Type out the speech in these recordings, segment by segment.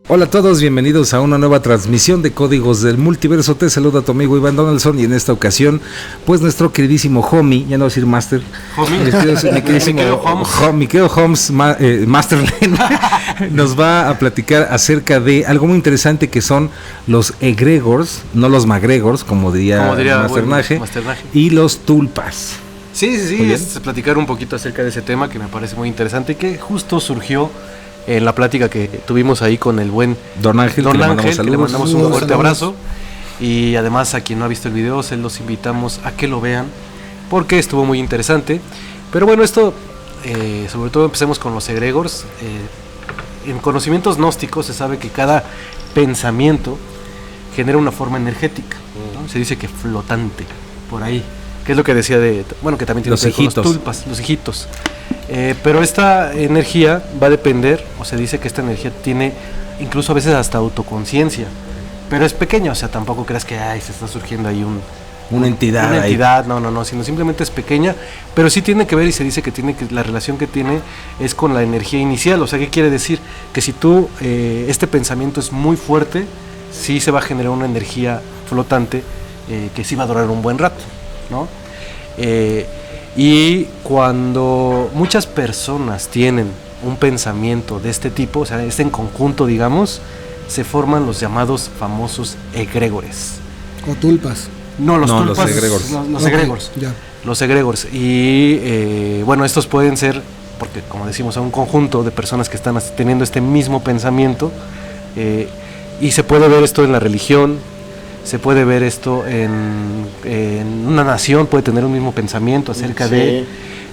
Hola a todos, bienvenidos a una nueva transmisión de Códigos del Multiverso. Te saluda tu amigo Iván Donaldson y en esta ocasión, pues nuestro queridísimo homie, ya no voy a decir master, mi querido Holmes Masterland, nos va a platicar acerca de algo muy interesante que son los egregors, no los magregors, como diría Masternaje, y los tulpas. Sí, es platicar un poquito acerca de ese tema que me parece muy interesante y que justo surgió en la plática que tuvimos ahí con el buen Don Ángel, que le mandamos un fuerte abrazo. Y además, a quien no ha visto el video, se los invitamos a que lo vean porque estuvo muy interesante. Pero bueno, esto, sobre todo empecemos con los egregors. En conocimientos gnósticos se sabe que cada pensamiento genera una forma energética, ¿no? Se dice que flotante, por ahí, que es lo que decía que también tiene los que ver con los tulpas, los hijitos. Pero esta energía va a depender, o se dice que esta energía tiene incluso a veces hasta autoconciencia, pero es pequeña, o sea, tampoco creas que se está surgiendo ahí una entidad, no, sino simplemente es pequeña, pero sí tiene que ver y se dice que la relación que tiene es con la energía inicial. O sea, ¿qué quiere decir? Que si tú, este pensamiento es muy fuerte, sí se va a generar una energía flotante que sí va a durar un buen rato, ¿no? Y cuando muchas personas tienen un pensamiento de este tipo, o sea, es en conjunto, digamos, se forman los llamados famosos egregores. O tulpas. No, los tulpas, los egregores. Los egregores. Ya. Los egregores. Y bueno, estos pueden ser, porque como decimos, son un conjunto de personas que están teniendo este mismo pensamiento, y se puede ver esto en la religión. Se puede ver esto en una nación, puede tener un mismo pensamiento acerca de...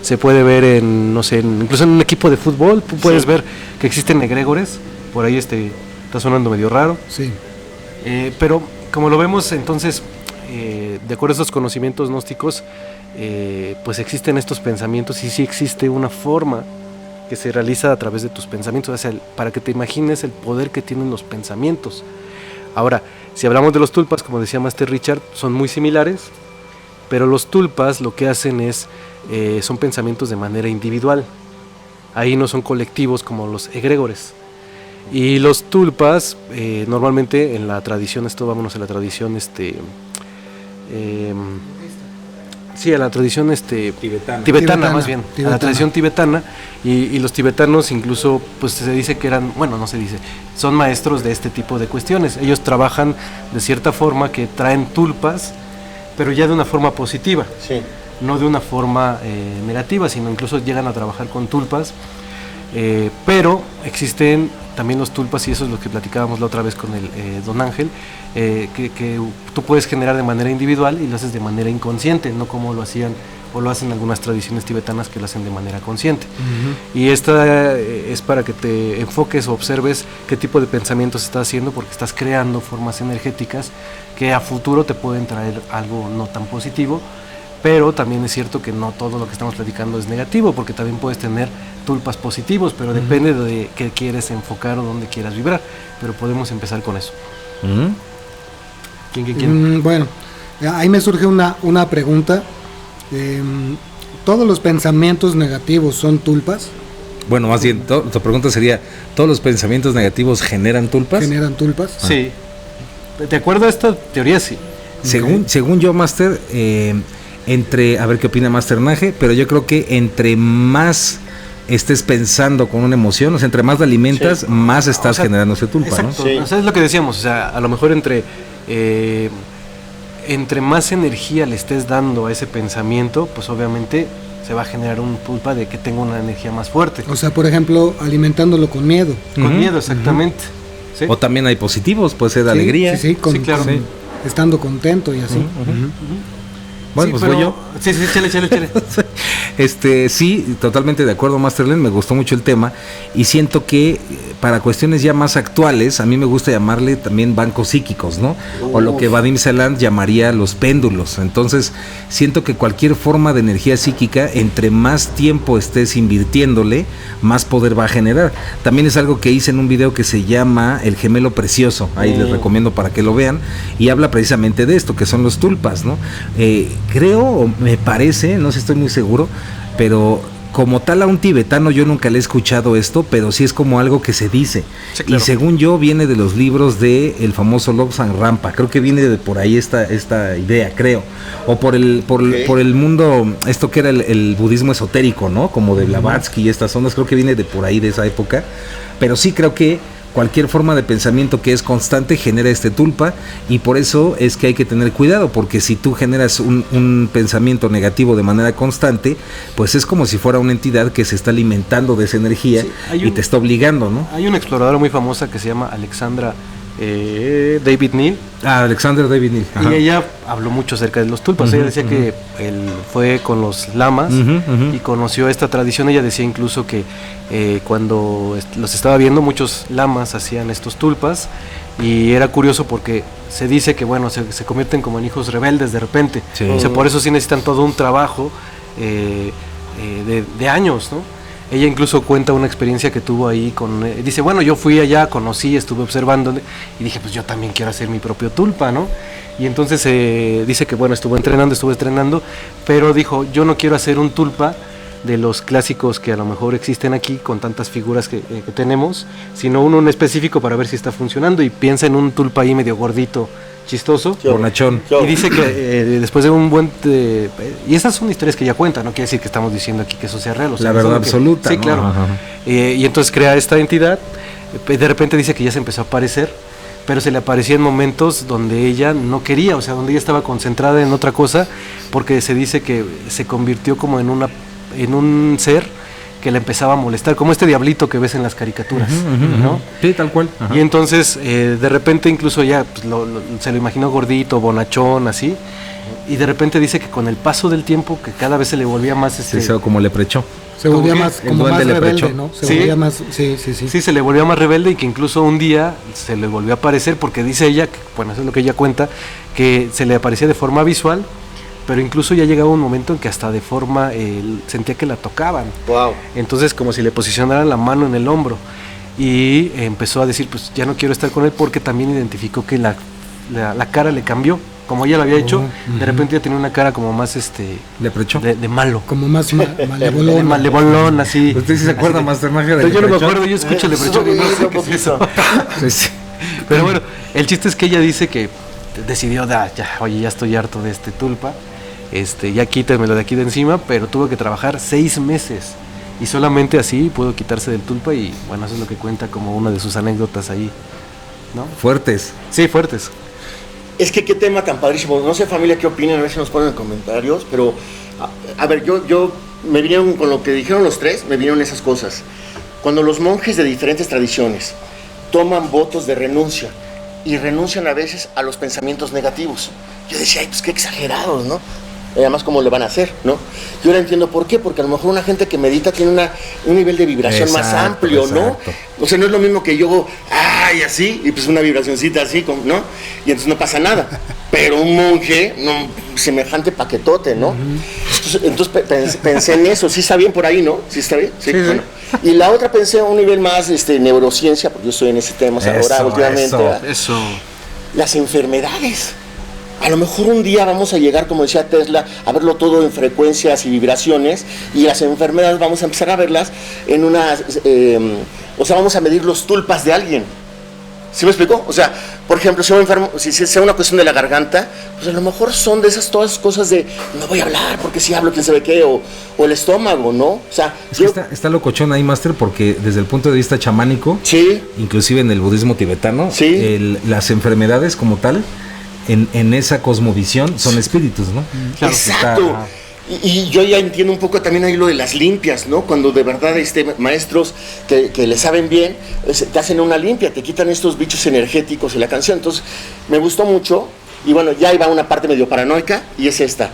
Se puede ver incluso en un equipo de fútbol, puedes ver que existen egregores, por ahí está sonando medio raro. Sí. Pero como lo vemos, entonces, de acuerdo a estos conocimientos gnósticos, pues existen estos pensamientos y sí existe una forma que se realiza a través de tus pensamientos, o sea, para que te imagines el poder que tienen los pensamientos. Ahora, si hablamos de los tulpas, como decía Master Richard, son muy similares, pero los tulpas lo que hacen son pensamientos de manera individual. Ahí no son colectivos como los egregores. Y los tulpas, normalmente en la tradición, vámonos a la tradición, a la tradición tibetana más bien, a la tradición tibetana, y los tibetanos incluso pues se dice que son maestros de este tipo de cuestiones. Ellos trabajan de cierta forma que traen tulpas, pero ya de una forma positiva, no de una forma negativa, sino incluso llegan a trabajar con tulpas, pero existen también los tulpas, y eso es lo que platicábamos la otra vez con el Don Ángel, que tú puedes generar de manera individual y lo haces de manera inconsciente, no como lo hacían o lo hacen algunas tradiciones tibetanas que lo hacen de manera consciente. Uh-huh. Y esta es para que te enfoques o observes qué tipo de pensamientos estás haciendo, porque estás creando formas energéticas que a futuro te pueden traer algo no tan positivo. Pero también es cierto que no todo lo que estamos platicando es negativo, porque también puedes tener tulpas positivos, pero depende de qué quieres enfocar o dónde quieras vibrar. Pero podemos empezar con eso. ¿Quién? Bueno, ahí me surge una pregunta. ¿Todos los pensamientos negativos son tulpas? Bueno, más bien, tu pregunta sería, ¿todos los pensamientos negativos generan tulpas? ¿Generan tulpas? Sí. De acuerdo a esta teoría, sí. Según yo, Master... a ver qué opina Masternaje, pero yo creo que entre más estés pensando con una emoción, o sea, entre más la alimentas, más estás generando ese tulpa, exacto, ¿no? Sí. O sea, es lo que decíamos, o sea, a lo mejor entre más energía le estés dando a ese pensamiento, pues obviamente se va a generar un tulpa de que tenga una energía más fuerte. O sea, por ejemplo, alimentándolo con miedo. Con miedo, exactamente. ¿Sí? O tambitambién hay positivos, puede ser de alegría. Sí, claro. Estando contento y así. Bueno, pues voy yo. Sí, chale. Sí, totalmente de acuerdo, Masterland. Me gustó mucho el tema y siento que para cuestiones ya más actuales, a mí me gusta llamarle también bancos psíquicos, ¿no? O lo que Vadim Saland llamaría los péndulos. Entonces, siento que cualquier forma de energía psíquica, entre más tiempo estés invirtiéndole, más poder va a generar. También es algo que hice en un video que se llama El Gemelo Precioso. Ahí les recomiendo para que lo vean. Y habla precisamente de esto, que son los tulpas, ¿no? Creo, o me parece, no sé, estoy muy seguro, pero como tal a un tibetano yo nunca le he escuchado esto, pero sí es como algo que se dice. Sí, claro. Y según yo viene de los libros de el famoso Lobsang Rampa. Creo que viene de por ahí esta idea, creo. O por el mundo, esto que era el budismo esotérico, ¿no? Como de Blavatsky y estas ondas, creo que viene de por ahí, de esa época. Pero sí creo que cualquier forma de pensamiento que es constante genera este tulpa, y por eso es que hay que tener cuidado, porque si tú generas un pensamiento negativo de manera constante, pues es como si fuera una entidad que se está alimentando de esa energía, sí, y te está obligando, ¿no? Hay una exploradora muy famosa que se llama Alexandra David Neal. Alexander David Neal. Ajá. Y ella habló mucho acerca de los tulpas. Ella decía que él fue con los lamas y conoció esta tradición. Ella decía incluso que cuando los estaba viendo, muchos lamas hacían estos tulpas, y era curioso porque se dice que bueno, se convierten como en hijos rebeldes de repente. Sí. O sea, por eso sí necesitan todo un trabajo de años, ¿no? Ella incluso cuenta una experiencia que tuvo ahí dice, bueno, yo fui allá, conocí, estuve observando y dije, pues yo también quiero hacer mi propio tulpa, ¿no? Y entonces dice que bueno, estuvo entrenando, pero dijo, yo no quiero hacer un tulpa de los clásicos que a lo mejor existen aquí con tantas figuras que tenemos, sino uno en específico para ver si está funcionando, y piensa en un tulpa ahí medio gordito, chistoso, bonachón. Y dice que después de un buen y esas son historias que ella cuenta, no quiere decir que estamos diciendo aquí que eso sea real, o sea, la verdad absoluta, sí, ¿no? Claro. Y entonces crea esta entidad. De repente dice que ya se empezó a aparecer, pero se le aparecía en momentos donde ella no quería, o sea, donde ella estaba concentrada en otra cosa, porque se dice que se convirtió como en un ser que le empezaba a molestar, como este diablito que ves en las caricaturas, ¿no? Sí, tal cual. Y entonces, de repente, incluso ya pues, se lo imaginó gordito, bonachón, así, y de repente dice que con el paso del tiempo, que cada vez se le volvía más... Sí, como leprechó. Se volvía más, como más rebelde, ¿no? Se volvía más, sí. Sí, se le volvía más rebelde, y que incluso un día se le volvió a aparecer, porque dice ella, que, bueno, eso es lo que ella cuenta, que se le aparecía de forma visual, pero incluso ya llegaba un momento en que hasta de forma sentía que la tocaban. Wow. Entonces como si le posicionaran la mano en el hombro, y empezó a decir, pues ya no quiero estar con él, porque también identificó que la cara le cambió, como ella lo había hecho. De repente ya tenía una cara como más leprecho, de malo, como más malebolón, malebolón, así. ¿Usted sí se acuerda, Mastermagia, de yo no me acuerdo, yo escucho leprecho y no sé qué es eso. Sí. Pero bueno, el chiste es que ella dice que decidió, ya estoy harto de este tulpa, ya quítamelo de aquí de encima, pero tuvo que trabajar 6 meses, y solamente así pudo quitarse del tulpa, y bueno, eso es lo que cuenta como una de sus anécdotas ahí, ¿no? Fuertes. Sí, fuertes. Es que qué tema tan padrísimo. No sé, familia, qué opinan, a ver si nos ponen en comentarios, pero a ver, yo me vinieron con lo que dijeron los tres, me vinieron esas cosas. Cuando los monjes de diferentes tradiciones toman votos de renuncia y renuncian a veces a los pensamientos negativos, yo decía, ay, pues qué exagerados, ¿no? Además, ¿cómo le van a hacer, no? Yo ahora entiendo por qué, porque a lo mejor una gente que medita tiene un nivel de vibración más amplio, ¿no? O sea, no es lo mismo que yo, así, y pues una vibracioncita así, ¿no? Y entonces no pasa nada. Pero un monje, semejante paquetote, ¿no? Entonces pensé en eso. Sí está bien por ahí, ¿no? ¿Sí está bien? Sí, bueno. Y la otra pensé a un nivel más neurociencia, porque yo estoy en ese tema ahora últimamente. Eso. Las enfermedades. A lo mejor un día vamos a llegar, como decía Tesla, a verlo todo en frecuencias y vibraciones, y las enfermedades vamos a empezar a verlas en unas... o sea, vamos a medir los tulpas de alguien. ¿Sí me explicó? O sea, por ejemplo, si yo me enfermo, si sea una cuestión de la garganta, pues a lo mejor son de esas todas cosas de no voy a hablar porque si hablo quién sabe qué, o el estómago, ¿no? O sea, es que está locochón ahí, Master, porque desde el punto de vista chamánico, sí, inclusive en el budismo tibetano, sí, las enfermedades como tal, en esa cosmovisión son espíritus, ¿no? Claro, exacto. Y yo ya entiendo un poco también ahí lo de las limpias, ¿no? Cuando de verdad maestros que le saben bien, te hacen una limpia, te quitan estos bichos energéticos y la canción. Entonces, me gustó mucho. Y bueno, ya iba una parte medio paranoica, y es esta.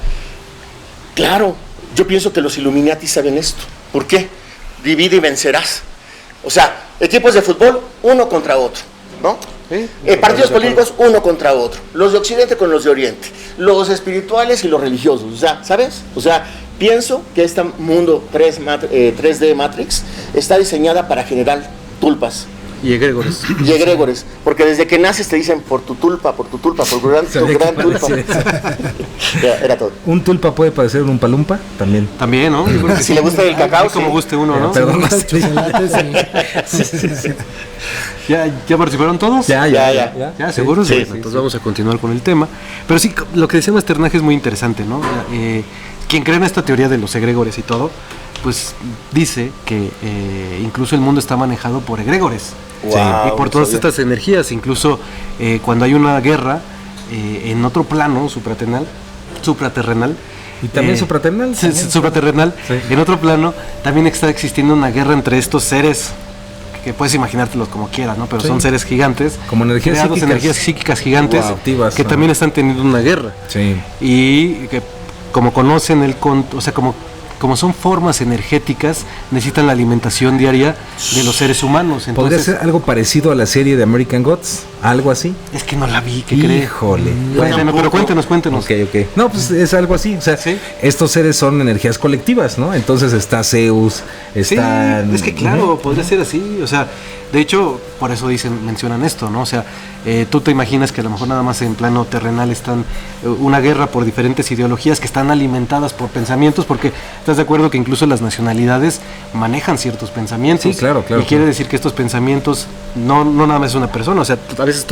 Claro, yo pienso que los Illuminati saben esto. ¿Por qué? Divide y vencerás. O sea, equipos de fútbol, uno contra otro, ¿no? ¿Sí? Partidos políticos, uno contra otro. Los de Occidente con los de Oriente. Los espirituales y los religiosos. O sea, ¿sabes? O sea, pienso que este mundo 3D Matrix está diseñada para generar tulpas. Y egregores. Y egregores, porque desde que naces te dicen por tu tulpa, por tu gran tulpa. Era todo. ¿Un tulpa puede parecer un palumpa? También. También, ¿no? Yo creo que si le gusta el cacao, como guste uno, ¿no? Perdón, ¿Ya participaron todos? Ya, ¿seguros? Sí, Bueno, entonces vamos a continuar con el tema. Pero sí, lo que decía Masternaje es muy interesante, ¿no? Quien cree en esta teoría de los egregores y todo, pues dice que incluso el mundo está manejado por egregores. Wow, y por todas estas energías, incluso cuando hay una guerra en otro plano supraterrenal, y también supraterrenal. Supraterrenal, sí. En otro plano también está existiendo una guerra entre estos seres que puedes imaginártelos como quieras, ¿no? Pero son seres gigantes, como energías psíquicas gigantes, activas, que también están teniendo una guerra. Sí. Y que como conocen o sea, como son formas energéticas, necesitan la alimentación diaria de los seres humanos. Entonces, ¿podría ser algo parecido a la serie de American Gods? ¿Algo así? Es que no la vi, ¿qué crees? Híjole. Bueno, pero cuéntenos. Ok. No, pues es algo así. O sea, ¿sí? Estos seres son energías colectivas, ¿no? Entonces está Zeus, está... Sí, es que claro, podría ser así. O sea, de hecho, por eso mencionan esto, ¿no? O sea, tú te imaginas que a lo mejor nada más en plano terrenal están una guerra por diferentes ideologías que están alimentadas por pensamientos, porque estás de acuerdo que incluso las nacionalidades manejan ciertos pensamientos. Sí, claro. Y quiere decir que estos pensamientos no nada más es una persona, o sea, a veces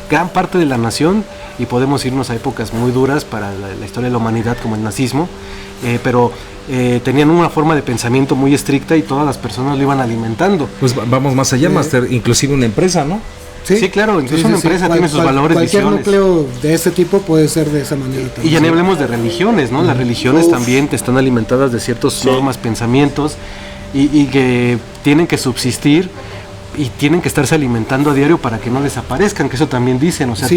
gran parte de la nación, y podemos irnos a épocas muy duras para la historia de la humanidad como el nazismo, pero tenían una forma de pensamiento muy estricta y todas las personas lo iban alimentando. Pues vamos más allá, Master, inclusive una empresa, ¿no? Sí, claro, incluso una empresa tiene sus valores, cualquier visiones. Núcleo de ese tipo puede ser de esa manera también. Y ya ni hablemos de religiones, ¿no? Las religiones también te están alimentadas de ciertas normas, pensamientos, y que tienen que subsistir y tienen que estarse alimentando a diario para que no desaparezcan, que eso también dicen, o sea,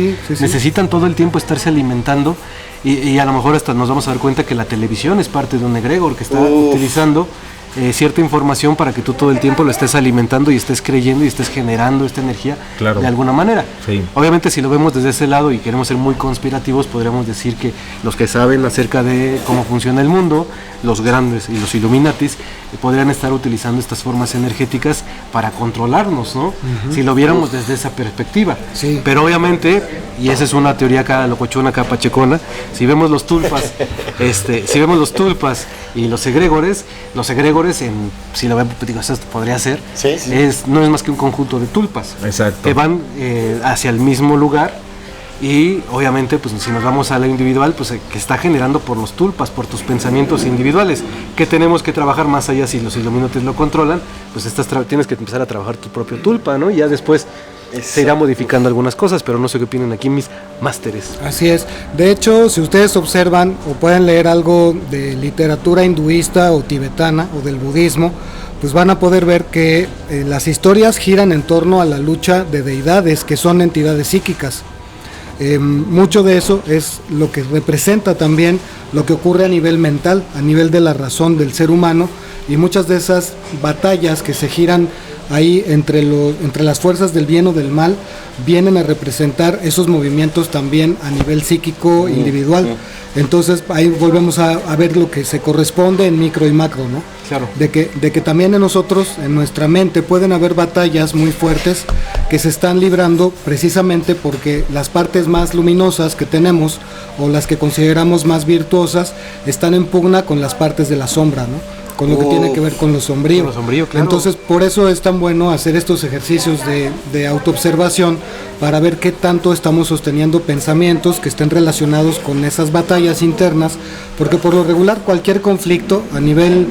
necesitan todo el tiempo estarse alimentando, y a lo mejor hasta nos vamos a dar cuenta que la televisión es parte de un egregor que está utilizando cierta información para que tú todo el tiempo lo estés alimentando y estés creyendo y estés generando esta energía de alguna manera. Sí. Obviamente, si lo vemos desde ese lado y queremos ser muy conspirativos, podríamos decir que los que saben acerca de cómo funciona el mundo, los grandes y los Illuminatis, podrían estar utilizando estas formas energéticas para controlarnos, ¿no? Si lo viéramos desde esa perspectiva. Sí. Pero obviamente, y esa es una teoría acá locochona, acá pachecona, si vemos los tulpas, y los egregores, si lo vemos, digo, esto podría ser, no es más que un conjunto de tulpas. Exacto. Que van hacia el mismo lugar, y obviamente, pues si nos vamos a lo individual, pues que está generando por los tulpas, por tus pensamientos individuales, que tenemos que trabajar más allá. Si los Illuminatis lo controlan, pues tienes que empezar a trabajar tu propio tulpa, ¿no? Y ya después se irá modificando algunas cosas, pero no sé qué opinan aquí mis másteres. Así es. De hecho, si ustedes observan o pueden leer algo de literatura hinduista o tibetana o del budismo, pues van a poder ver que las historias giran en torno a la lucha de deidades, que son entidades psíquicas. Mucho de eso es lo que representa también lo que ocurre a nivel mental, a nivel de la razón del ser humano, y muchas de esas batallas que se giran ahí entre las fuerzas del bien o del mal vienen a representar esos movimientos también a nivel psíquico individual. Entonces ahí volvemos a ver lo que se corresponde en micro y macro, ¿no? Claro. De que también en nosotros, en nuestra mente, pueden haber batallas muy fuertes que se están librando precisamente porque las partes más luminosas que tenemos o las que consideramos más virtuosas están en pugna con las partes de la sombra, ¿no? Con lo que tiene que ver con lo sombrío. Claro. Entonces, por eso es tan bueno hacer estos ejercicios de autoobservación para ver qué tanto estamos sosteniendo pensamientos que estén relacionados con esas batallas internas, porque por lo regular cualquier conflicto a nivel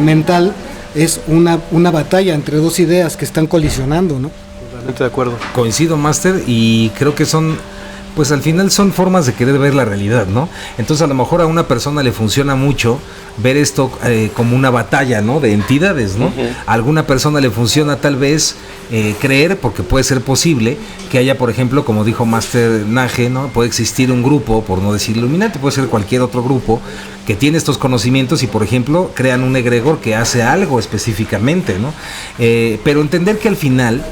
mental es una batalla entre dos ideas que están colisionando, ¿no? Totalmente de acuerdo. Coincido, Master, y creo que pues al final son formas de querer ver la realidad, ¿no? Entonces a lo mejor a una persona le funciona mucho ver esto como una batalla, ¿no? De entidades, ¿no? A alguna persona le funciona tal vez creer, porque puede ser posible, que haya, por ejemplo, como dijo Master Naje, ¿no? Puede existir un grupo, por no decir Illuminati, puede ser cualquier otro grupo que tiene estos conocimientos y, por ejemplo, crean un egregor que hace algo específicamente, ¿no? Pero entender que al final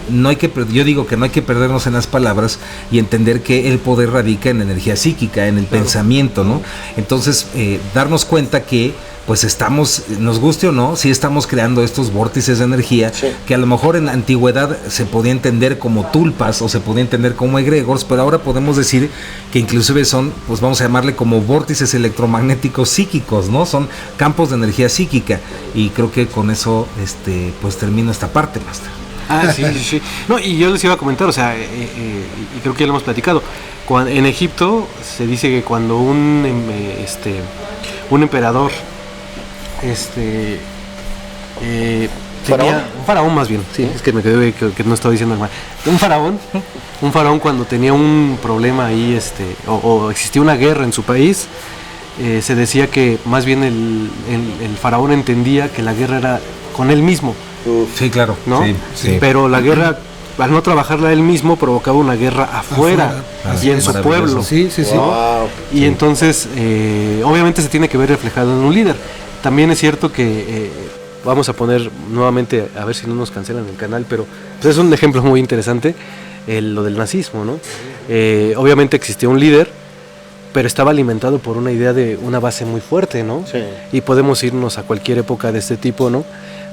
yo digo que no hay que perdernos en las palabras y entender que el poder radica en la energía psíquica, en el pensamiento, ¿no? Entonces, darnos cuenta que pues estamos, nos guste o no, sí estamos creando estos vórtices de energía, que a lo mejor en la antigüedad se podía entender como tulpas o se podía entender como egregores, pero ahora podemos decir que inclusive son, pues vamos a llamarle como vórtices electromagnéticos psíquicos, ¿no? Son campos de energía psíquica, y creo que con eso pues termino esta parte, Master. Sí. No, y yo les iba a comentar, o sea, y creo que ya lo hemos platicado. En Egipto se dice que cuando un emperador tenía un faraón más bien, sí, es que me quedé que no estaba diciendo mal. Un faraón cuando tenía un problema ahí, o existía una guerra en su país, se decía que más bien el faraón entendía que la guerra era con él mismo. Sí, claro, ¿no? Sí. Pero la guerra, al no trabajarla él mismo, provocaba una guerra afuera y en su pueblo. Sí. Wow. Y entonces, obviamente se tiene que ver reflejado en un líder. También es cierto que vamos a poner nuevamente, a ver si no nos cancelan el canal, pero pues es un ejemplo muy interesante, lo del nazismo, ¿no? Obviamente existía un líder, pero estaba alimentado por una idea de una base muy fuerte, ¿no? Sí. Y podemos irnos a cualquier época de este tipo, ¿no?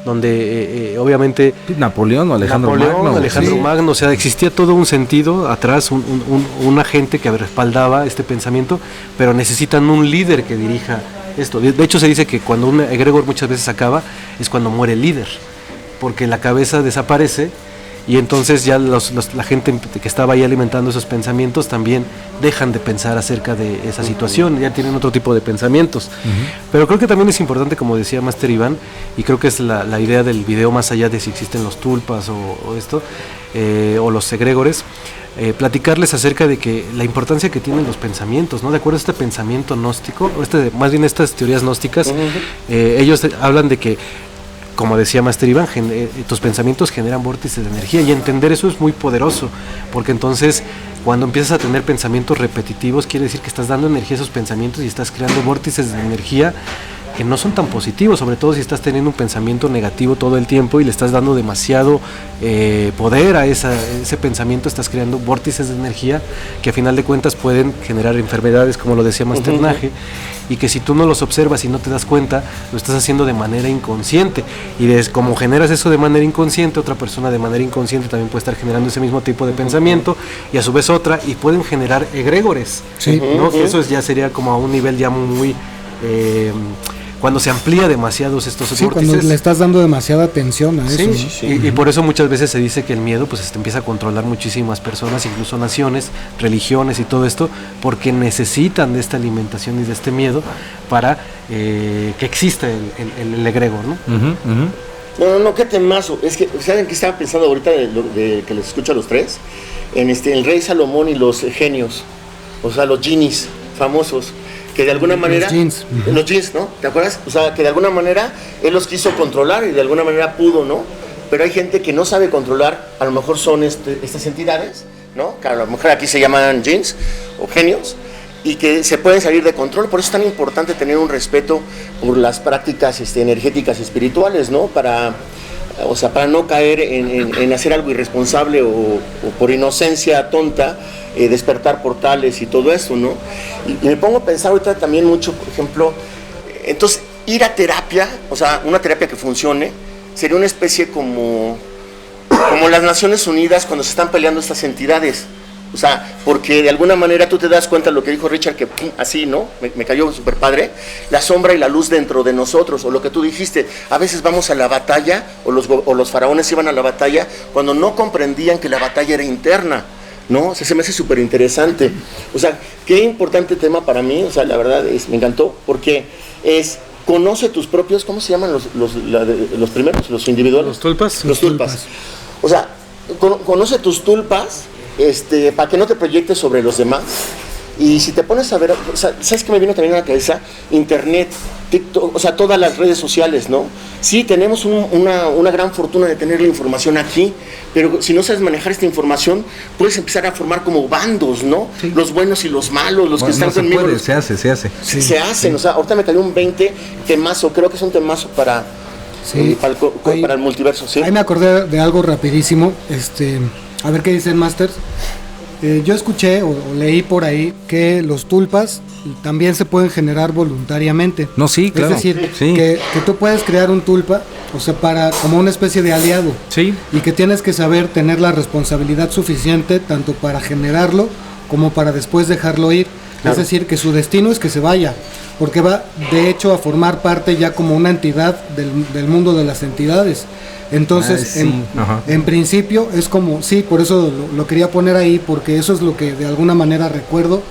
Donde obviamente Napoleón o Alejandro Magno, o sea, existía todo un sentido atrás, una gente que respaldaba este pensamiento, pero necesitan un líder que dirija esto. De hecho se dice que cuando un egregor muchas veces acaba, es cuando muere el líder, porque la cabeza desaparece, y entonces ya la gente que estaba ahí alimentando esos pensamientos también dejan de pensar acerca de esa situación, ya tienen otro tipo de pensamientos. Pero creo que también es importante, como decía Master Iván, y creo que es la idea del video, más allá de si existen los tulpas o esto, o los egregores, platicarles acerca de que la importancia que tienen los pensamientos, ¿no? De acuerdo a este pensamiento gnóstico, más bien estas teorías gnósticas, ellos hablan de que, como decía Master Iván, tus pensamientos generan vórtices de energía, y entender eso es muy poderoso, porque entonces cuando empiezas a tener pensamientos repetitivos, quiere decir que estás dando energía a esos pensamientos y estás creando vórtices de energía que no son tan positivos, sobre todo si estás teniendo un pensamiento negativo todo el tiempo y le estás dando demasiado poder a ese pensamiento, estás creando vórtices de energía que a final de cuentas pueden generar enfermedades, como lo decía Master Naje, y que si tú no los observas y no te das cuenta, lo estás haciendo de manera inconsciente, y como generas eso de manera inconsciente, otra persona de manera inconsciente también puede estar generando ese mismo tipo de pensamiento, y a su vez otra, y pueden generar egregores, ¿no? Que eso ya sería como a un nivel ya muy cuando se amplía demasiados estos vórtices. Cuando le estás dando demasiada atención a eso. Sí. Y por eso muchas veces se dice que el miedo pues empieza a controlar muchísimas personas, incluso naciones, religiones y todo esto, porque necesitan de esta alimentación y de este miedo para que exista el egregor, ¿no? No, qué temazo. Es que, ¿saben qué estaba pensando ahorita de que les escucho a los tres? En el rey Salomón y los genios, o sea, los genies famosos, que de alguna manera... Los jeans, ¿no? ¿Te acuerdas? O sea, que de alguna manera él los quiso controlar y de alguna manera pudo, ¿no? Pero hay gente que no sabe controlar, a lo mejor son estas entidades, ¿no? Que a lo mejor aquí se llaman jeans o genios, y que se pueden salir de control. Por eso es tan importante tener un respeto por las prácticas energéticas espirituales, ¿no? Para no caer en hacer algo irresponsable o por inocencia tonta, despertar portales y todo eso, ¿no? Y me pongo a pensar ahorita también mucho, por ejemplo, entonces ir a terapia, o sea, una terapia que funcione, sería una especie como las Naciones Unidas cuando se están peleando estas entidades. O sea, porque de alguna manera tú te das cuenta de lo que dijo Richard, que así, ¿no? Me cayó súper padre, la sombra y la luz dentro de nosotros, o lo que tú dijiste, a veces vamos a la batalla, o los faraones iban a la batalla cuando no comprendían que la batalla era interna, ¿no? O sea, se me hace súper interesante. O sea, qué importante tema para mí, o sea, la verdad me encantó, porque conoce tus propios, ¿cómo se llaman los primeros, los individuales? Los tulpas. Los tulpas. O sea, conoce tus tulpas, para que no te proyectes sobre los demás. Y si te pones a ver, o sea, ¿sabes qué me vino también a la cabeza? Internet, TikTok, o sea, todas las redes sociales, ¿no? Sí, tenemos una gran fortuna de tener la información aquí, pero si no sabes manejar esta información, puedes empezar a formar como bandos, ¿no? Sí. Los buenos y los malos, los que están conmigo. Se hace. Se hacen, o sea, ahorita me cayó un 20 temazo, creo que es un temazo para el multiverso, ¿sí? Ahí me acordé de algo rapidísimo, a ver qué dicen, Masters. yo escuché o leí por ahí que los tulpas también se pueden generar voluntariamente. No, sí, claro. Es decir, sí. que tú puedes crear un tulpa, o sea, como una especie de aliado. Sí. Y que tienes que saber tener la responsabilidad suficiente tanto para generarlo como para después dejarlo ir. Claro. Es decir, que su destino es que se vaya, porque va de hecho a formar parte ya como una entidad del mundo de las entidades. Entonces, sí. en principio es como, sí, por eso lo quería poner ahí, porque eso es lo que de alguna manera recuerdo,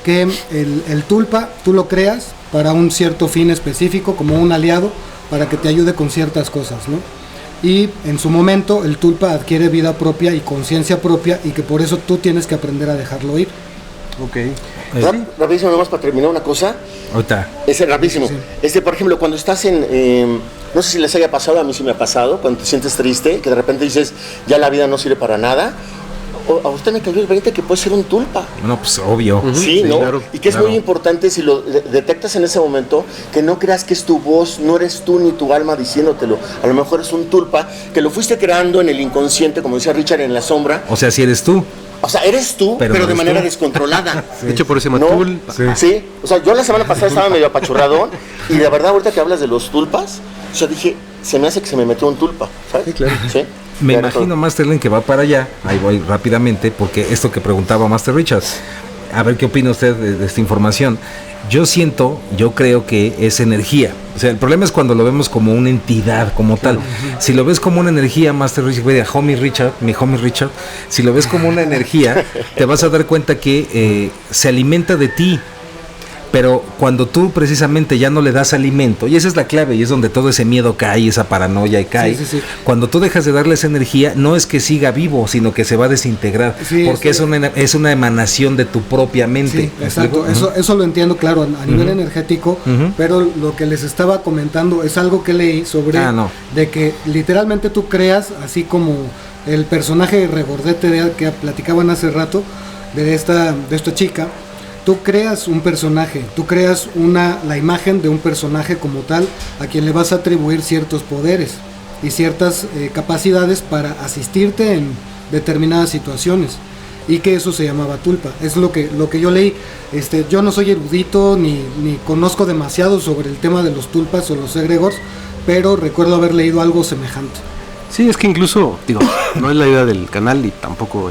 que el tulpa tú lo creas para un cierto fin específico, como un aliado, para que te ayude con ciertas cosas, ¿no? Y en su momento el tulpa adquiere vida propia y conciencia propia, y que por eso tú tienes que aprender a dejarlo ir. Ok. Rapidísimo, nomás para terminar una cosa. Ahorita. Ese rapidísimo. Sí. Por ejemplo, cuando estás no sé si les haya pasado, a mí sí me ha pasado, cuando te sientes triste, que de repente dices, ya la vida no sirve para nada. A usted me cayó el 20 que puede ser un tulpa. No, pues obvio. Sí, ¿no? Claro, y que es muy importante, si lo detectas en ese momento, que no creas que es tu voz, no eres tú ni tu alma diciéndotelo. A lo mejor es un tulpa que lo fuiste creando en el inconsciente, como decía Richard, en la sombra. O sea, si eres tú. O sea, eres tú, pero de manera descontrolada. De hecho, por eso se llama tulpa. Sí. O sea, yo la semana pasada estaba medio apachurradón y de verdad, ahorita que hablas de los tulpas, o sea, dije, se me hace que se me metió un tulpa, ¿sabes? Sí, claro. ¿Sí? Me Claro, imagino, Masterlen, que va para allá. Ahí voy rápidamente, porque esto que preguntaba Master Richards, a ver qué opina usted de esta información. Yo creo que es energía. O sea, el problema es cuando lo vemos como una entidad, como tal. Si lo ves como una energía, Master Richard, mi homie Richard, si lo ves como una energía, te vas a dar cuenta que se alimenta de ti. Pero cuando tú precisamente ya no le das alimento, y esa es la clave, y es donde todo ese miedo cae, esa paranoia y cae, Sí. cuando tú dejas de darle esa energía, no es que siga vivo, sino que se va a desintegrar, porque es una emanación de tu propia mente. Sí, exacto, eso lo entiendo, claro, a nivel energético, pero lo que les estaba comentando es algo que leí sobre de que literalmente tú creas, así como el personaje regordete que platicaban hace rato, de esta chica. Tú creas un personaje, tú creas la imagen de un personaje como tal, a quien le vas a atribuir ciertos poderes y ciertas capacidades para asistirte en determinadas situaciones, y que eso se llamaba tulpa. Es lo que yo leí. Yo no soy erudito ni conozco demasiado sobre el tema de los tulpas o los egregores, pero recuerdo haber leído algo semejante. Sí, es que incluso, no es la idea del canal y tampoco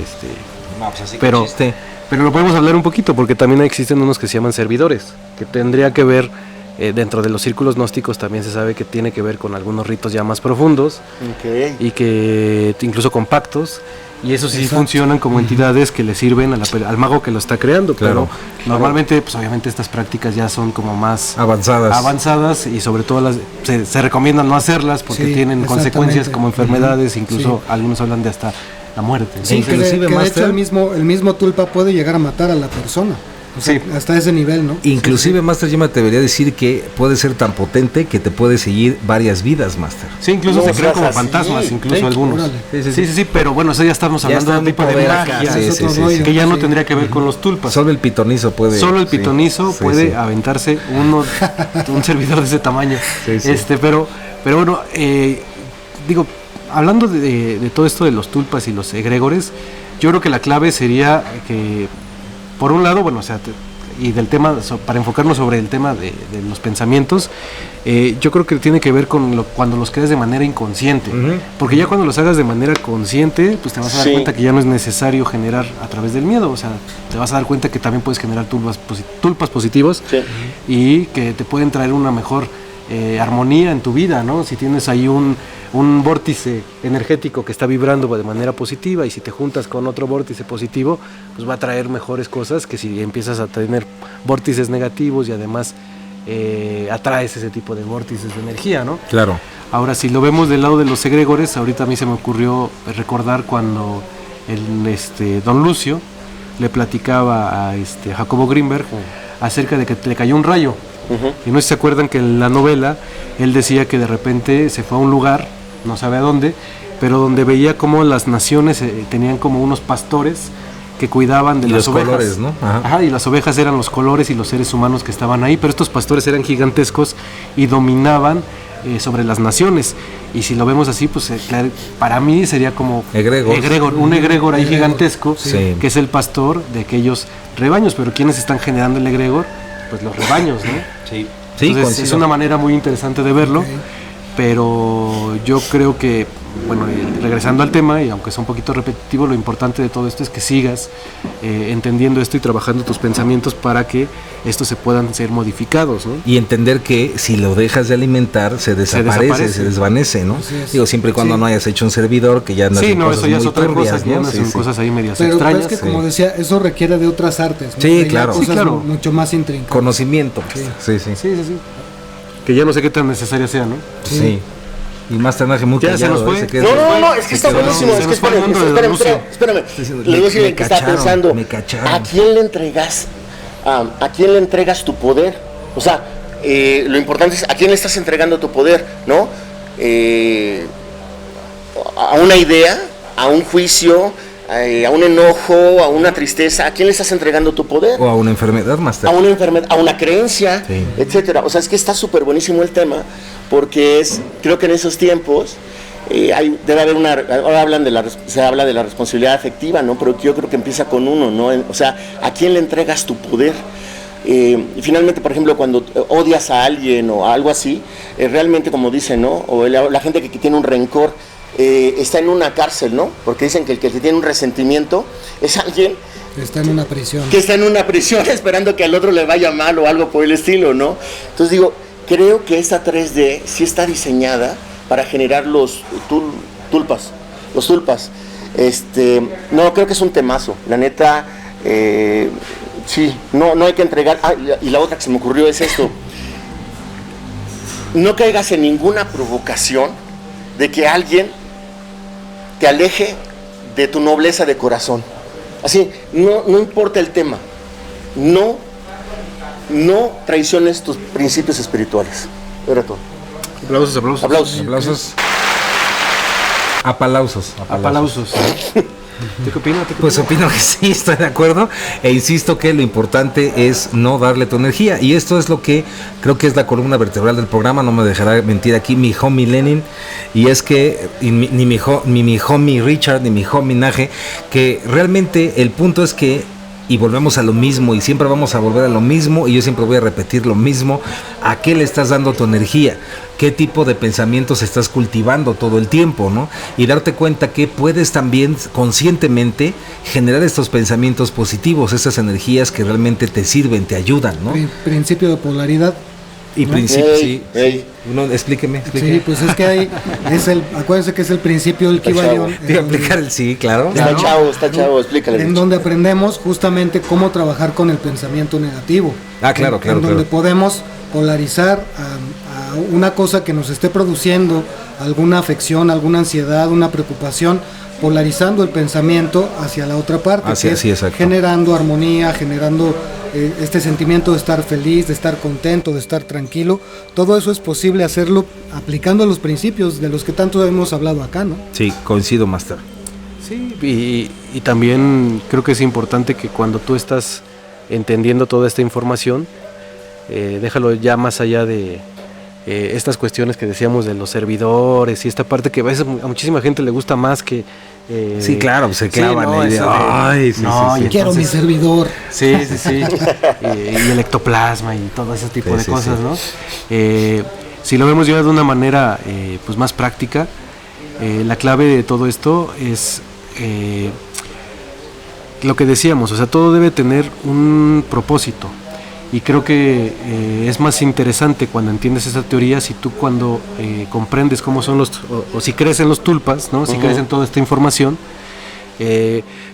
No, pues así pero lo podemos hablar un poquito, porque también existen unos que se llaman servidores, que tendría que ver, dentro de los círculos gnósticos también se sabe que tiene que ver con algunos ritos ya más profundos, y que incluso con pactos, y eso sí funcionan como entidades que le sirven al mago que lo está creando, claro, pero normalmente, pues obviamente estas prácticas ya son como más avanzadas, y sobre todo se recomiendan no hacerlas porque tienen consecuencias como enfermedades, incluso algunos hablan de hasta la muerte. Sí, que de hecho el mismo tulpa puede llegar a matar a la persona. O sea, hasta ese nivel, ¿no? Inclusive, Master, yo me atrevería a decir que puede ser tan potente que te puede seguir varias vidas, Master. Sí, incluso se crean como fantasmas, incluso algunos. Sí, pero bueno, eso ya estamos hablando de un tipo de magia, que ya no tendría que ver con los tulpas. Solo el pitonizo puede. Solo el pitonizo puede aventarse un servidor de ese tamaño. Pero bueno, hablando de todo esto de los tulpas y los egregores, yo creo que la clave sería que, por un lado, y del tema, para enfocarnos sobre el tema de los pensamientos, yo creo que tiene que ver con cuando los creas de manera inconsciente, porque ya cuando los hagas de manera consciente, pues te vas a dar cuenta que ya no es necesario generar a través del miedo, o sea, te vas a dar cuenta que también puedes generar tulpas positivos, y que te pueden traer una mejor armonía en tu vida, ¿no? Si tienes ahí un vórtice energético que está vibrando de manera positiva, y si te juntas con otro vórtice positivo, pues va a traer mejores cosas que si empiezas a tener vórtices negativos y además atraes ese tipo de vórtices de energía, ¿no? Claro. Ahora, si lo vemos del lado de los egregores, ahorita a mí se me ocurrió recordar cuando don Lucio le platicaba a Jacobo Grinberg acerca de que le cayó un rayo. Y no sé si se acuerdan que en la novela él decía que de repente se fue a un lugar, no sabe a dónde, pero donde veía como las naciones tenían como unos pastores que cuidaban de las ovejas. Colores, ¿no? Y las ovejas eran los colores y los seres humanos que estaban ahí, pero estos pastores eran gigantescos y dominaban sobre las naciones. Y si lo vemos así, pues claro, para mí sería como un egregor ahí gigantesco, sí, que es el pastor de aquellos rebaños. Pero ¿quiénes están generando el egregor? Pues los rebaños, ¿no? Sí. Entonces, es una manera muy interesante de verlo. Okay. Pero yo creo que, bueno, regresando al tema, y aunque es un poquito repetitivo, lo importante de todo esto es que sigas entendiendo esto y trabajando tus pensamientos para que estos se puedan ser modificados, ¿no? Y entender que si lo dejas de alimentar, se desaparece, se desvanece, ¿no? Digo, siempre y cuando no hayas hecho un servidor, que ya no sí, no, eso ya es otra cosa, ya no son cosas ahí medias extrañas. Pero es que, como decía, eso requiere de otras artes, ¿no? Sí, claro. Cosas sí, claro. mucho más intrincadas. Conocimiento. Sí. Que ya no sé qué tan necesaria sea, ¿no? Sí. Y más tenaje muy ya callado. Se nos fue. No, es que está buenísimo. Es que espérame. Les voy a decir en qué estaba pensando. ¿A quién le entregas tu poder? O sea, lo importante es a quién le estás entregando tu poder, ¿no? A una idea, a un juicio, a un enojo, a una tristeza. ¿A quién le estás entregando tu poder? O a una enfermedad, Master. A una enfermedad, a una creencia, etcétera. O sea, es que está súper buenísimo el tema, porque creo que en esos tiempos debe haber ahora se habla de la responsabilidad afectiva, ¿no? Pero yo creo que empieza con uno, ¿no? O sea, ¿a quién le entregas tu poder? Y finalmente, por ejemplo, cuando odias a alguien o algo así, realmente, como dicen, ¿no? O la gente que tiene un rencor, está en una cárcel, ¿no? Porque dicen que el que tiene un resentimiento es alguien está en una prisión. Que está en una prisión esperando que al otro le vaya mal o algo por el estilo, ¿no? Entonces digo, creo que esta 3D sí está diseñada para generar los tulpas. No, creo que es un temazo. La neta, sí, no hay que entregar. Y la otra que se me ocurrió es esto. No caigas en ninguna provocación de que alguien te aleje de tu nobleza de corazón. Así, no importa el tema, no traiciones tus principios espirituales. Era todo. Aplausos. ¿Qué opinas? Pues opino que sí, estoy de acuerdo, e insisto que lo importante es no darle tu energía, y esto es lo que creo que es la columna vertebral del programa. No me dejará mentir aquí mi homie Lenin, y es que ni mi homie Richard, ni mi homie Naje, que realmente el punto es que, y volvemos a lo mismo, y siempre vamos a volver a lo mismo, y yo siempre voy a repetir lo mismo: ¿a qué le estás dando tu energía? ¿Qué tipo de pensamientos estás cultivando todo el tiempo, no? Y darte cuenta que puedes también conscientemente generar estos pensamientos positivos, esas energías que realmente te sirven, te ayudan, ¿no? Principio de polaridad. Y principio, sí. No, explíqueme. Sí, pues es que acuérdense que es el principio del Kybalión. Te voy a aplicar el sí, claro. Está chavo, explícale. En donde aprendemos justamente cómo trabajar con el pensamiento negativo. Claro. En donde podemos polarizar a una cosa que nos esté produciendo alguna afección, alguna ansiedad, una preocupación, polarizando el pensamiento hacia la otra parte, generando armonía, generando este sentimiento de estar feliz, de estar contento, de estar tranquilo. Todo eso es posible hacerlo aplicando los principios de los que tanto hemos hablado acá, ¿no? Sí, coincido, Master. Sí, y también creo que es importante que cuando tú estás entendiendo toda esta información, déjalo ya más allá de estas cuestiones que decíamos de los servidores y esta parte que a veces a muchísima gente le gusta más que... sí, claro, se clavan en la idea. Quiero mi servidor. Sí. Y el ectoplasma y todo ese tipo de cosas, ¿no? Si lo vemos ya de una manera pues más práctica, la clave de todo esto es lo que decíamos, o sea, todo debe tener un propósito. Y creo que es más interesante cuando entiendes esa teoría si tú cuando comprendes cómo son o si crees en los tulpas, ¿no? Si crees en toda esta información,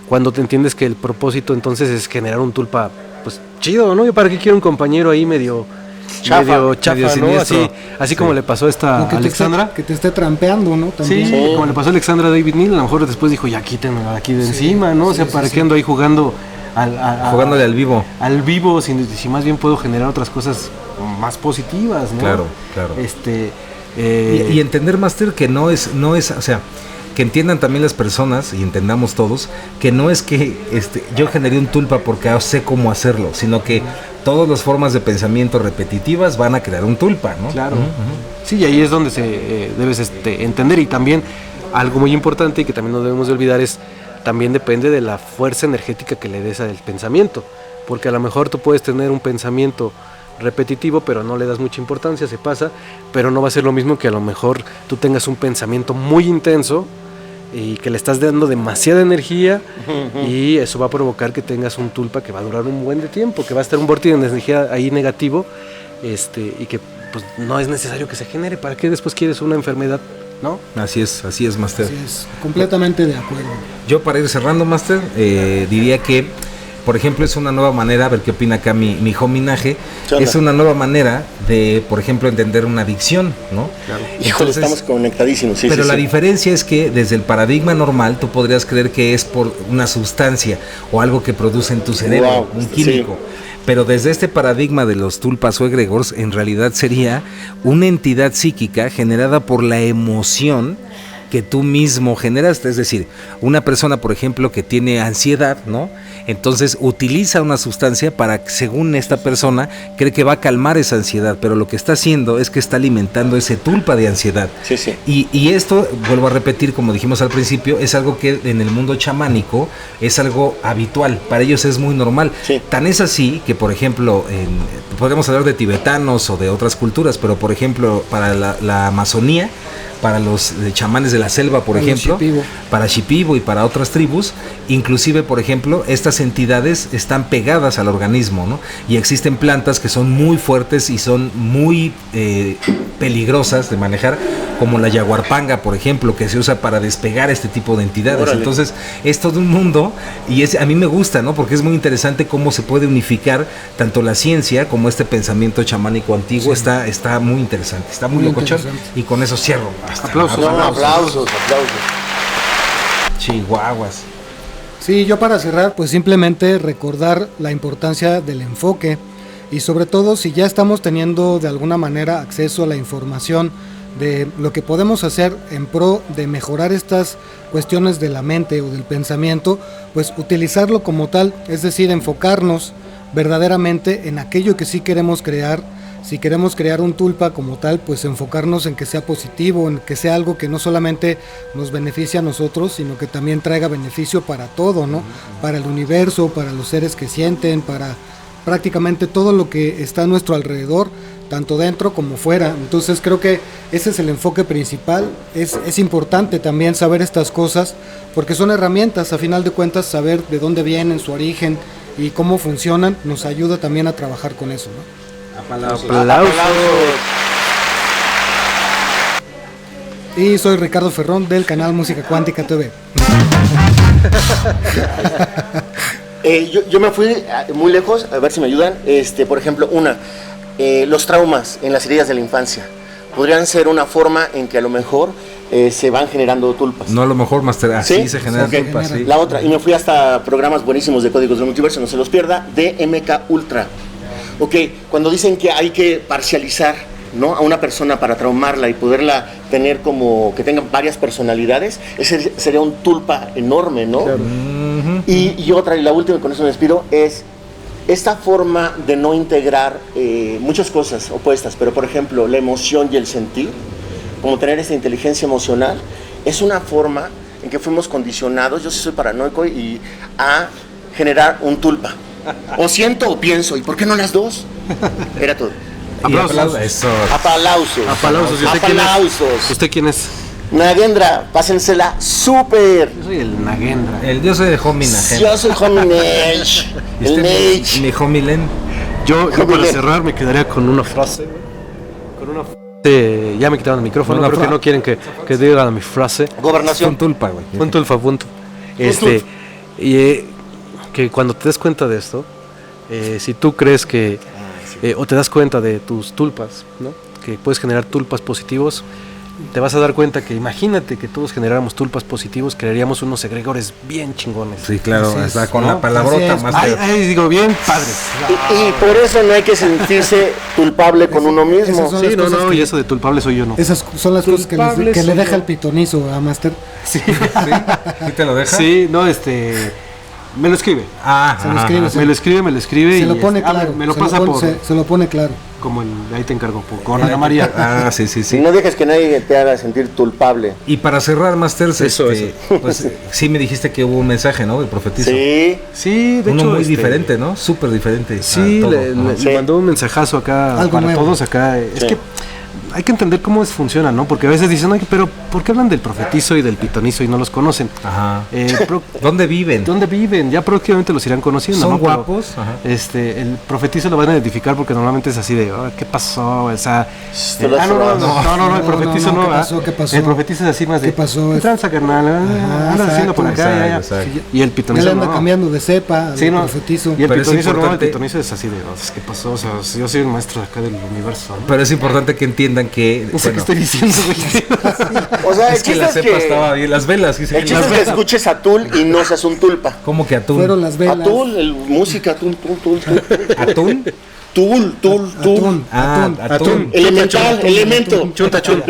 cuando te entiendes que el propósito entonces es generar un tulpa, pues chido, ¿no? Yo para qué quiero un compañero ahí medio chafa, ¿no? Así como le pasó a esta Alexandra. Que te esté trampeando, ¿no? También. Sí, como le pasó a Alexandra a David Neal, a lo mejor después dijo, ya quítenme aquí de encima, ¿no? O sea, ¿para qué ando ahí jugando? Jugándole al vivo. Al vivo, si más bien puedo generar otras cosas más positivas, ¿no? Claro. Y entender, Master, que no es, o sea, que entiendan también las personas y entendamos todos que no es que yo generé un tulpa porque sé cómo hacerlo, sino que todas las formas de pensamiento repetitivas van a crear un tulpa, ¿no? Claro. Sí, y ahí es donde debes entender, y también algo muy importante y que también no debemos de olvidar es, también depende de la fuerza energética que le des al pensamiento, porque a lo mejor tú puedes tener un pensamiento repetitivo, pero no le das mucha importancia, se pasa, pero no va a ser lo mismo que a lo mejor tú tengas un pensamiento muy intenso y que le estás dando demasiada energía, y eso va a provocar que tengas un tulpa que va a durar un buen de tiempo, que va a estar un vórtice de energía ahí negativo, y que pues no es necesario que se genere. ¿Para qué después quieres una enfermedad? ¿No? Así es, Master. Así es, completamente de acuerdo. Yo, para ir cerrando, Master, diría que, por ejemplo, es una nueva manera, a ver qué opina acá mi hominaje, es una nueva manera de, por ejemplo, entender una adicción, ¿no? Claro. Híjole, estamos conectadísimos. Sí, pero sí, la sí. diferencia es que desde el paradigma normal tú podrías creer que es por una sustancia o algo que produce en tu cerebro, un químico. Sí. Pero desde este paradigma de los tulpas o egregores, en realidad sería una entidad psíquica generada por la emoción que tú mismo generaste. Es decir, una persona, por ejemplo, que tiene ansiedad, ¿no? Entonces utiliza una sustancia para, según esta persona, cree que va a calmar esa ansiedad, pero lo que está haciendo es que está alimentando ese tulpa de ansiedad. Sí, sí. Y esto, vuelvo a repetir, como dijimos al principio, es algo que en el mundo chamánico es algo habitual, para ellos es muy normal. Sí. Tan es así que, por ejemplo, podemos hablar de tibetanos o de otras culturas, pero por ejemplo, para la Amazonía, para los chamanes de la selva, por ejemplo, para Shipibo y para otras tribus, inclusive, por ejemplo, estas entidades están pegadas al organismo, ¿no? Y existen plantas que son muy fuertes y son muy peligrosas de manejar, como la yaguarpanga, por ejemplo, que se usa para despegar este tipo de entidades. Órale. Entonces, es todo un mundo, y a mí me gusta, ¿no? Porque es muy interesante cómo se puede unificar tanto la ciencia como este pensamiento chamánico antiguo. Sí. Está muy interesante, está muy locochón, y con eso cierro. Aplausos. Aplausos. Chihuahuas. Sí, yo para cerrar, pues simplemente recordar la importancia del enfoque, y sobre todo si ya estamos teniendo de alguna manera acceso a la información de lo que podemos hacer en pro de mejorar estas cuestiones de la mente o del pensamiento, pues utilizarlo como tal, es decir, enfocarnos verdaderamente en aquello que sí queremos crear. Si queremos crear un tulpa como tal, pues enfocarnos en que sea positivo, en que sea algo que no solamente nos beneficie a nosotros, sino que también traiga beneficio para todo, ¿no? Para el universo, para los seres que sienten, para prácticamente todo lo que está a nuestro alrededor, tanto dentro como fuera. Entonces creo que ese es el enfoque principal. Es importante también saber estas cosas, porque son herramientas, a final de cuentas, saber de dónde vienen, su origen y cómo funcionan, nos ayuda también a trabajar con eso, ¿no? Aplausos. Y soy Ricardo Ferrón del canal Música Cuántica TV. Yo me fui muy lejos, a ver si me ayudan. Por ejemplo, los traumas en las heridas de la infancia podrían ser una forma en que a lo mejor se van generando tulpas. No, a lo mejor, Master, así ¿sí? se generan tulpas. Sí. La otra, y me fui hasta programas buenísimos de Códigos del Multiverso, no se los pierda, de MK Ultra. Ok, cuando dicen que hay que parcializar, ¿no?, a una persona para traumarla y poderla tener como que tenga varias personalidades, ese sería un tulpa enorme, ¿no? Claro. Y otra, y la última, y con eso me despido, es esta forma de no integrar muchas cosas opuestas, pero por ejemplo la emoción y el sentir, como tener esta inteligencia emocional, es una forma en que fuimos condicionados, yo sí soy paranoico, y a generar un tulpa. O siento o pienso, ¿y por qué no las dos? Era todo. Aplausos. Aplausos. ¿Usted quién es? Nagendra, pásensela súper. Yo soy el Nagendra. Yo soy el homie Nagendra. Yo soy el homie Nage. El Nage. Mi homie Len. Yo para cerrar me quedaría con una frase, ya me quitaron el micrófono, creo que no quieren que diga mi frase. Gobernación. Un tulpa, güey. Un tulpa. Que cuando te des cuenta de esto, si tú crees que o te das cuenta de tus tulpas, ¿no?, que puedes generar tulpas positivos, te vas a dar cuenta que imagínate que todos generáramos tulpas positivos, crearíamos unos egregores bien chingones. Sí, claro, está con la palabrota más. Digo, bien padres. Y por eso no hay que sentirse culpable con uno mismo. Sí, y eso de culpable soy yo, no. Esas son las cosas que le deja el pitonizo a Master. Sí. ¿Sí te lo deja? Sí, no, Me lo escribe. Se lo escribe, Me lo escribe se y lo pone claro. me lo pasa por Se lo pone claro. como ahí te encargo, con Ana María. Sí. Y no dejes que nadie te haga sentir culpable. Y para cerrar, Masters, Eso. pues sí me dijiste que hubo un mensaje, ¿no? De profetizo. Sí, de uno hecho muy diferente, ¿no? Súper diferente. Sí, a todo. le mandó un mensajazo acá Algo para nuevo. todos acá. Es que hay que entender cómo funciona, ¿no? Porque a veces dicen, oye, pero ¿por qué hablan del profetizo y del pitonizo y no los conocen? Ajá. ¿Dónde viven? ¿Dónde viven? Ya próximamente los irán conociendo. ¿Son ¿no? Pero, guapos? Ajá. el profetizo lo van a identificar porque normalmente es así de, ¿qué pasó? O sea, no, el profetizo no. ¿Qué pasó? El profetizo es así más de, ¿Qué pasó? ¿qué tranza, carnal? Andas haciendo por acá. Exacto. Y el Ya pitonizo le anda no. cambiando de cepa, Sí, de no. profetizo. Y el Pero es pitonizo no, el importante- pitonizo es así de, ¿qué pasó? O sea, yo soy el maestro de acá del universo, ¿no? Pero es importante que entiendan que... No sé qué estoy diciendo, güey. O sea, el Es que chiste la es cepa estaba bien. Las velas, sí, El chiste es que escuches a Tul y no seas un tulpa. ¿Cómo que atún? Fueron las velas. Atul, música, Tul. ¿Atún? Tul. Atún. Atún. Atún. Elemental, elemento. Chunta, chun.